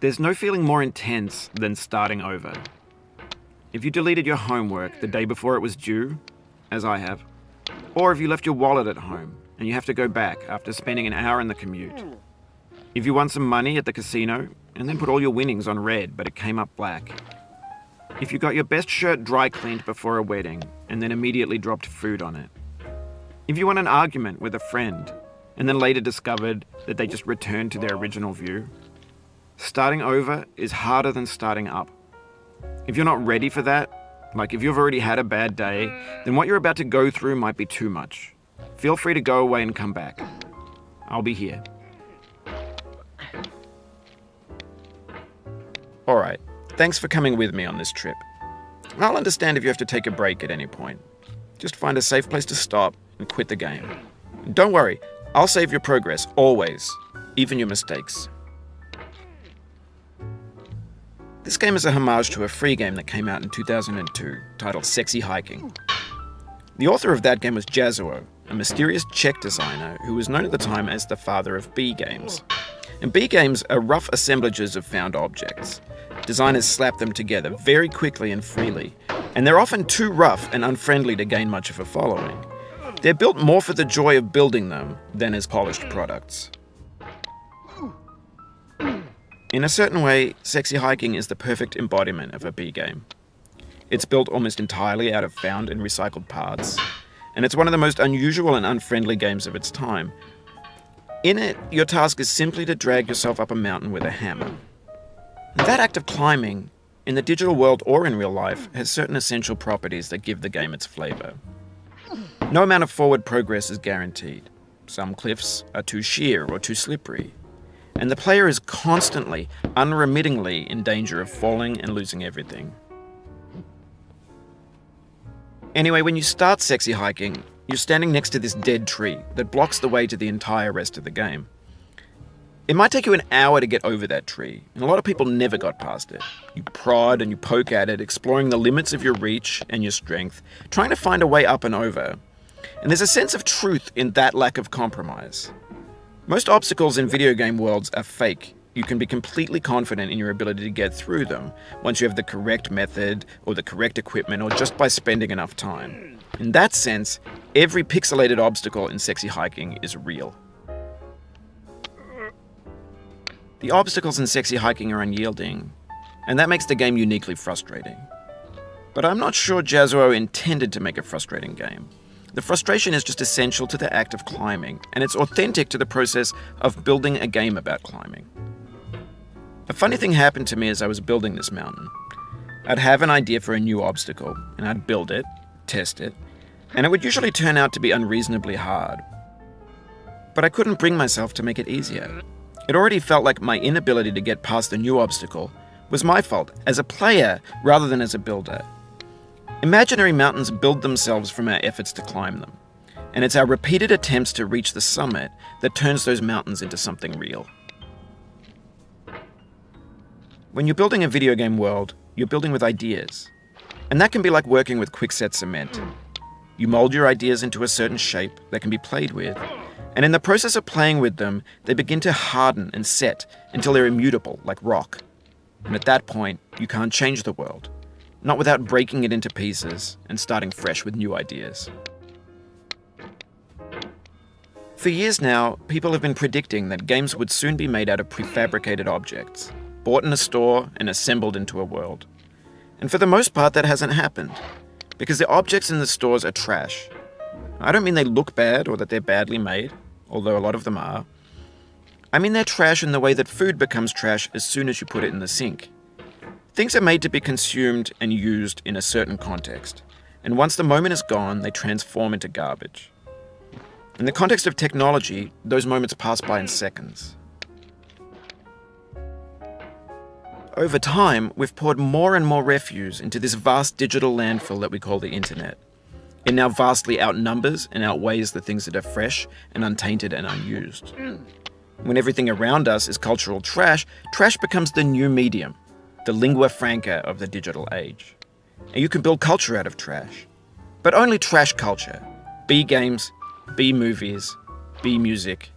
There's no feeling more intense than starting over. If you deleted your homework the day before it was due, as I have, or if you left your wallet at home and you have to go back after spending an hour in the commute. If you won some money at the casino and then put all your winnings on red but it came up black. If you got your best shirt dry cleaned before a wedding and then immediately dropped food on it. If you won an argument with a friend and then later discovered that they just returned to their original view. Starting over is harder than starting up. If you're not ready for that, like if you've already had a bad day, then what you're about to go through might be too much. Feel free to go away and come back. I'll be here. Alright, thanks for coming with me on this trip. I'll understand if you have to take a break at any point. Just find a safe place to stop and quit the game. And don't worry, I'll save your progress, always, even your mistakes. This game is a homage to a free game that came out in 2002, titled Sexy Hiking. The author of that game was Jazuo, a mysterious Czech designer who was known at the time as the father of B games. And B games are rough assemblages of found objects. Designers slap them together very quickly and freely, and they're often too rough and unfriendly to gain much of a following. They're built more for the joy of building them than as polished products. In a certain way, Sexy Hiking is the perfect embodiment of a B game. It's built almost entirely out of found and recycled parts, and it's one of the most unusual and unfriendly games of its time. In it, your task is simply to drag yourself up a mountain with a hammer. And that act of climbing, in the digital world or in real life, has certain essential properties that give the game its flavor. No amount of forward progress is guaranteed. Some cliffs are too sheer or too slippery. And the player is constantly, unremittingly in danger of falling and losing everything. Anyway, when you start Sexy Hiking, you're standing next to this dead tree that blocks the way to the entire rest of the game. It might take you an hour to get over that tree, and a lot of people never got past it. You prod and you poke at it, exploring the limits of your reach and your strength, trying to find a way up and over. And there's a sense of truth in that lack of compromise. Most obstacles in video game worlds are fake. You can be completely confident in your ability to get through them once you have the correct method or the correct equipment or just by spending enough time. In that sense, every pixelated obstacle in Sexy Hiking is real. The obstacles in Sexy Hiking are unyielding, and that makes the game uniquely frustrating. But I'm not sure Jazuo intended to make a frustrating game. The frustration is just essential to the act of climbing, and it's authentic to the process of building a game about climbing. A funny thing happened to me as I was building this mountain. I'd have an idea for a new obstacle, and I'd build it, test it, and it would usually turn out to be unreasonably hard. But I couldn't bring myself to make it easier. It already felt like my inability to get past the new obstacle was my fault as a player rather than as a builder. Imaginary mountains build themselves from our efforts to climb them, and it's our repeated attempts to reach the summit that turns those mountains into something real. When you're building a video game world, you're building with ideas, and that can be like working with quickset cement. You mold your ideas into a certain shape that can be played with, and in the process of playing with them, they begin to harden and set until they're immutable, like rock. And at that point, you can't change the world. Not without breaking it into pieces and starting fresh with new ideas. For years now, people have been predicting that games would soon be made out of prefabricated objects, bought in a store and assembled into a world. And for the most part, that hasn't happened, because the objects in the stores are trash. I don't mean they look bad or that they're badly made, although a lot of them are. I mean they're trash in the way that food becomes trash as soon as you put it in the sink. Things are made to be consumed and used in a certain context, and once the moment is gone, they transform into garbage. In the context of technology, those moments pass by in seconds. Over time, we've poured more and more refuse into this vast digital landfill that we call the internet. It now vastly outnumbers and outweighs the things that are fresh and untainted and unused. When everything around us is cultural trash, trash becomes the new medium, the lingua franca of the digital age. And you can build culture out of trash. But only trash culture. B games, B movies, B music,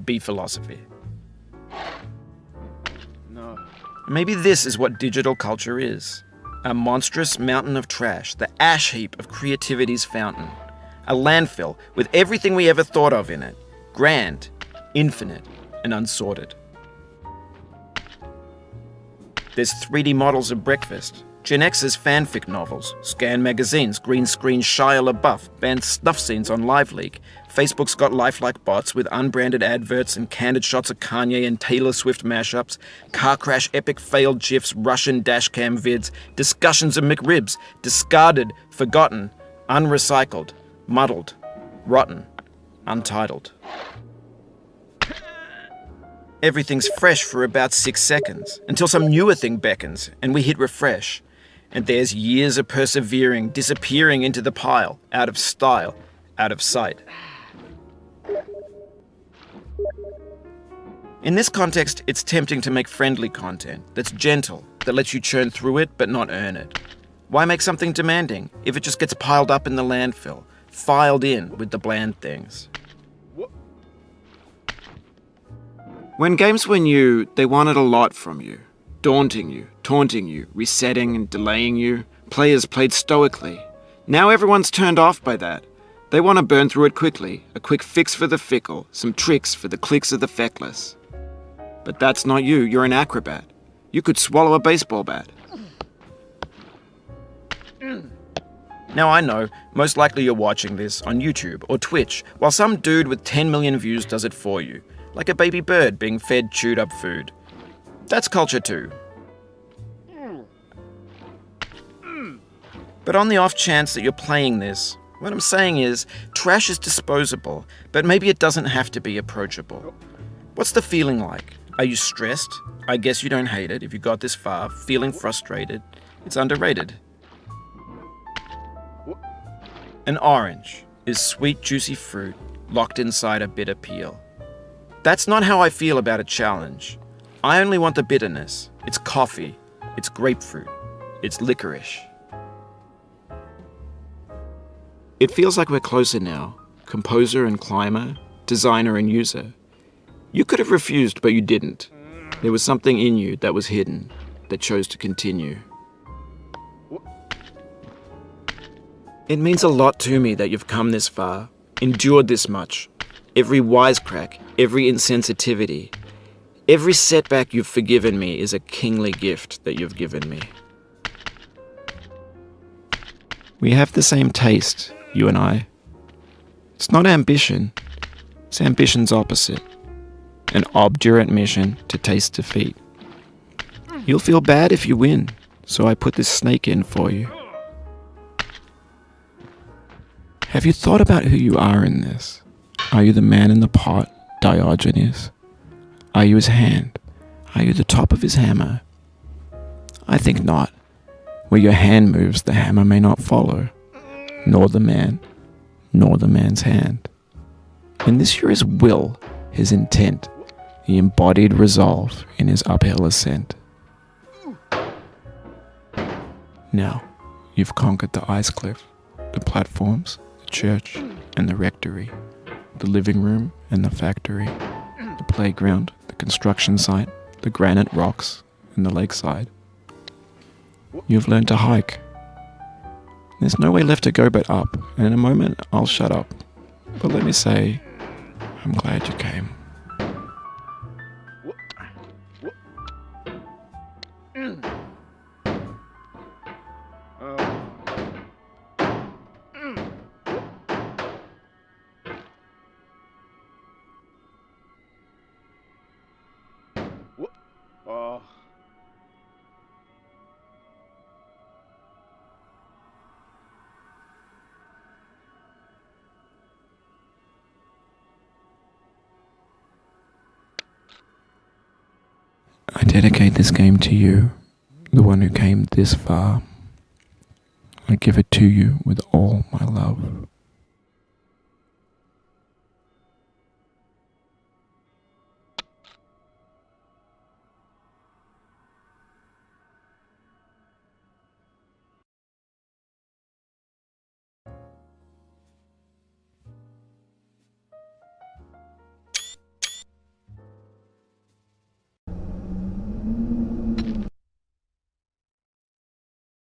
B philosophy. No. Maybe this is what digital culture is. A monstrous mountain of trash, the ash heap of creativity's fountain. A landfill with everything we ever thought of in it. Grand, infinite, and unsorted. There's 3D models of breakfast, Gen X's fanfic novels, scan magazines, green screen Shia LaBeouf, banned snuff scenes on LiveLeak. Facebook's got lifelike bots with unbranded adverts and candid shots of Kanye and Taylor Swift mashups, car crash epic failed GIFs, Russian dashcam vids, discussions of McRibs, discarded, forgotten, unrecycled, muddled, rotten, untitled. Everything's fresh for about 6 seconds, until some newer thing beckons, and we hit refresh. And there's years of persevering, disappearing into the pile, out of style, out of sight. In this context, it's tempting to make friendly content that's gentle, that lets you churn through it but not earn it. Why make something demanding if it just gets piled up in the landfill, filed in with the bland things? When games were new, they wanted a lot from you. Daunting you, taunting you, resetting and delaying you. Players played stoically. Now everyone's turned off by that. They want to burn through it quickly, a quick fix for the fickle, some tricks for the clicks of the feckless. But that's not you, you're an acrobat. You could swallow a baseball bat. Now I know, most likely you're watching this on YouTube or Twitch, while some dude with 10 million views does it for you. Like a baby bird being fed chewed up food. That's culture too. But on the off chance that you're playing this, what I'm saying is, trash is disposable, but maybe it doesn't have to be approachable. What's the feeling like? Are you stressed? I guess you don't hate it if you got this far. Feeling frustrated? It's underrated. An orange is sweet, juicy fruit locked inside a bitter peel. That's not how I feel about a challenge. I only want the bitterness. It's coffee. It's grapefruit. It's licorice. It feels like we're closer now. Composer and climber, designer and user. You could have refused, but you didn't. There was something in you that was hidden, that chose to continue. It means a lot to me that you've come this far, endured this much. Every wisecrack, every insensitivity, every setback you've forgiven me is a kingly gift that you've given me. We have the same taste, you and I. It's not ambition, it's ambition's opposite. An obdurate mission to taste defeat. You'll feel bad if you win, so I put this snake in for you. Have you thought about who you are in this? Are you the man in the pot, Diogenes? Are you his hand? Are you the top of his hammer? I think not. Where your hand moves, the hammer may not follow, nor the man, nor the man's hand. And this here is will, his intent, the embodied resolve in his uphill ascent. Now, you've conquered the ice cliff, the platforms, the church, and the rectory, the living room and the factory, the playground, the construction site, the granite rocks, and the lakeside. You've learned to hike. There's no way left to go but up, and in a moment I'll shut up. But let me say, I'm glad you came. I dedicate this game to you, the one who came this far. I give it to you with all my love.